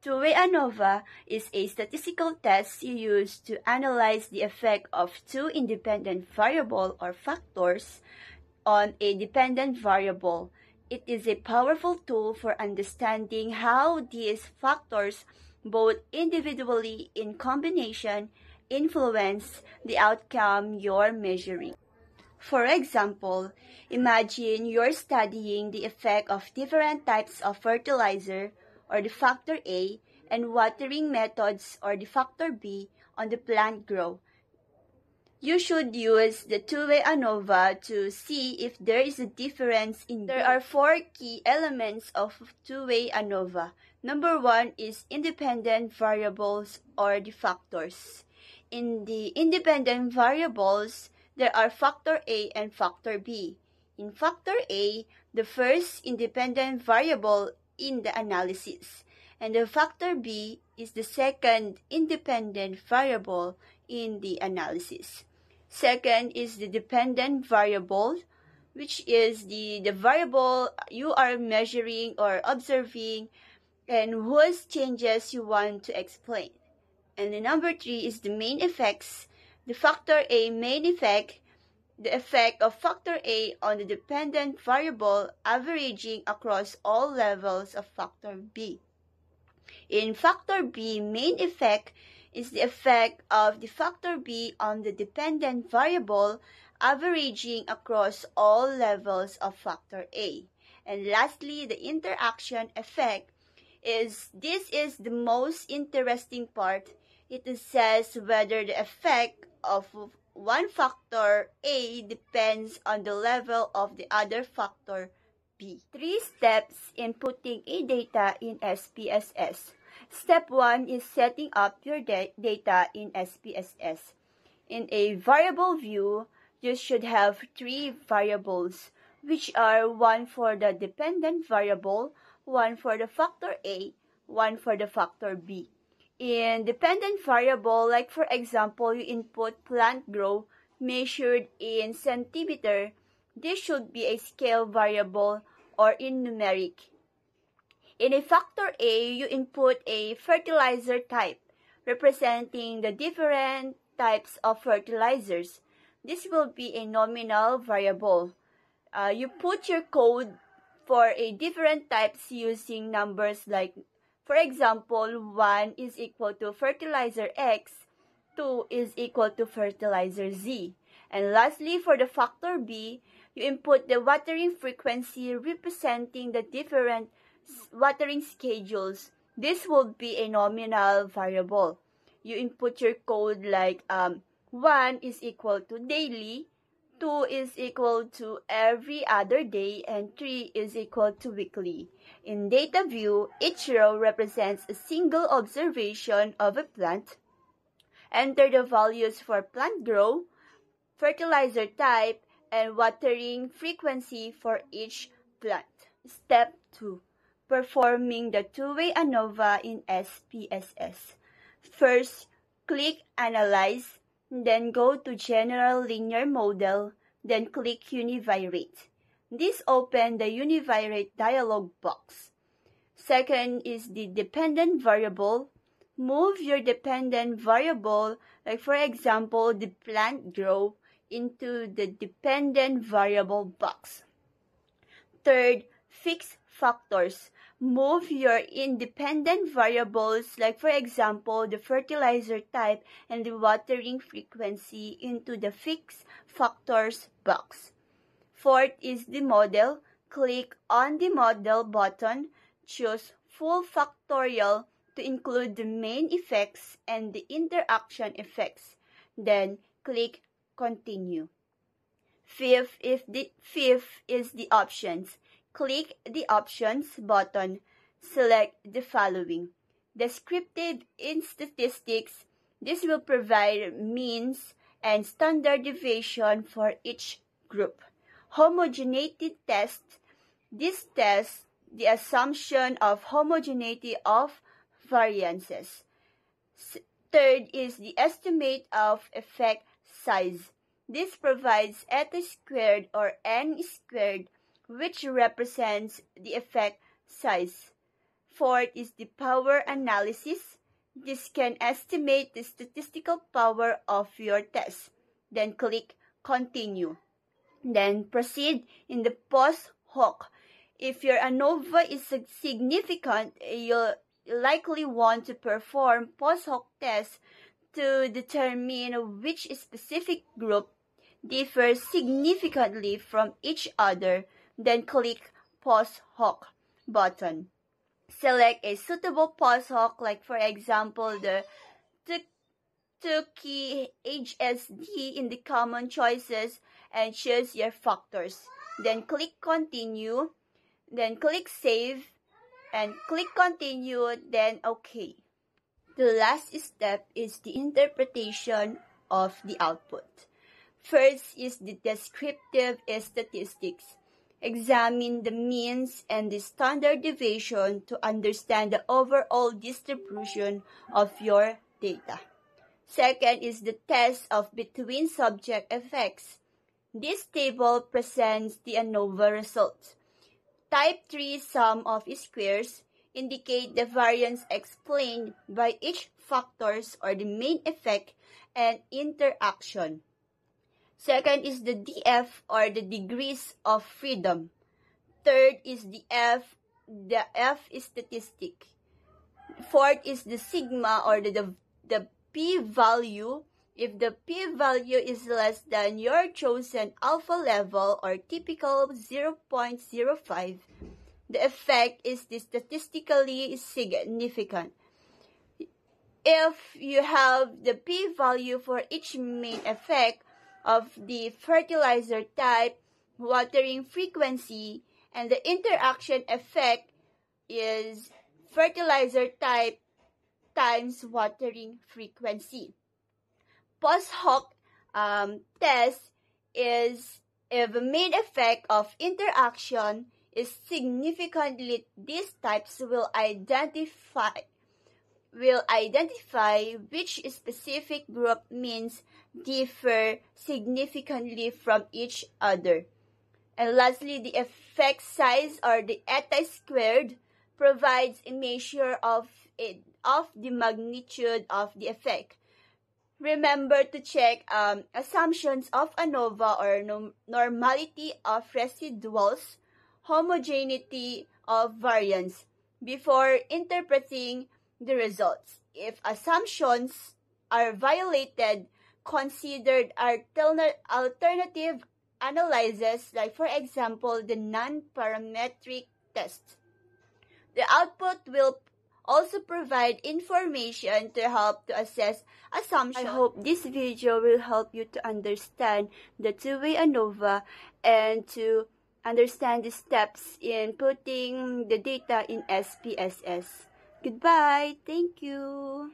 Two-way ANOVA is a statistical test you use to analyze the effect of two independent variables or factors on a dependent variable. It is a powerful tool for understanding how these factors, both individually in combination, influence the outcome you're measuring. For example, imagine you're studying the effect of different types of fertilizer, or the factor A, and watering methods, or the factor B, on the plant growth. You should use the two-way ANOVA to see if there is a difference in. There are four key elements of two-way ANOVA. Number one is independent variables or the factors. In the independent variables, there are factor A and factor B. In factor A, the first independent variable in the analysis, and the factor B is the second independent variable in the analysis. Second is the dependent variable, which is the variable you are measuring or observing and whose changes you want to explain. And the number three is the main effects. The factor A main effect, the effect of factor A on the dependent variable averaging across all levels of factor B. In factor B, main effect is the effect of the factor B on the dependent variable averaging across all levels of factor A. And lastly, the interaction effect is the most interesting part. It says whether the effect of one factor A depends on the level of the other factor B. 3 steps in putting a data in SPSS. Step 1 is setting up your data in SPSS. In a variable view, you should have 3 variables, which are 1 for the dependent variable, 1 for the factor A, 1 for the factor B. In dependent variable, like for example, you input plant growth measured in centimeter, this should be a scale variable or in numeric. In a factor A, you input a fertilizer type, representing the different types of fertilizers. This will be a nominal variable. You put your code for a different types using numbers like, for example, 1 is equal to fertilizer X, 2 is equal to fertilizer Z. And lastly, for the factor B, you input the watering frequency representing the different watering schedules. This will be a nominal variable. You input your code like 1 is equal to daily, 2 is equal to every other day, and 3 is equal to weekly. In data view, each row represents a single observation of a plant. Enter the values for plant growth, fertilizer type, and watering frequency for each plant. Step 2. Performing the two-way ANOVA in SPSS. First, click Analyze, then go to General Linear Model, then click Univariate. This opens the Univariate dialog box. Second is the dependent variable. Move your dependent variable, like for example, the plant growth, into the dependent variable box. Third, fix factors. Move your independent variables, like for example, the fertilizer type and the watering frequency, into the fix factors box. Fourth is the model. Click on the model button, choose full factorial to include the main effects and the interaction effects. Then click Continue. Fifth is the options. Click the Options button. Select the following. Descriptive in statistics. This will provide means and standard deviation for each group. Homogeneity test. This tests the assumption of homogeneity of variances. Third is the estimate of effect size. This provides eta squared or n squared, which represents the effect size. Fourth is the power analysis. This can estimate the statistical power of your test. Then click Continue. Then proceed in the post hoc. If your ANOVA is significant, you'll likely want to perform post hoc tests to determine which specific group differs significantly from each other. Then click Post Hoc button. Select a suitable post hoc, like for example the Tukey HSD in the common choices, and choose your factors. Then click Continue. Then click Save and click Continue, then OK. The last step is the interpretation of the output. First is the descriptive statistics. Examine the means and the standard deviation to understand the overall distribution of your data. Second is the test of between subject effects. This table presents the ANOVA results. Type 3 sum of squares indicate the variance explained by each factors or the main effect and interaction. Second is the DF or the degrees of freedom. Third is the F statistic. Fourth is the sigma or the p-value. If the p-value is less than your chosen alpha level or typical 0.05, the effect is statistically significant. If you have the p-value for each main effect of the fertilizer type, watering frequency, and the interaction effect is fertilizer type times watering frequency. Post hoc test is if the main effect of interaction is significantly, these types will identify which specific group means differ significantly from each other. And lastly, the effect size or the eta squared provides a measure of the magnitude of the effect. Remember to check assumptions of ANOVA or normality of residuals, homogeneity of variance before interpreting the results. If assumptions are violated, consider alternative analyses, like for example the non-parametric test. The output will also provide information to help to assess assumptions. I hope this video will help you to understand the two-way ANOVA and to understand the steps in putting the data in SPSS. Goodbye. Thank you.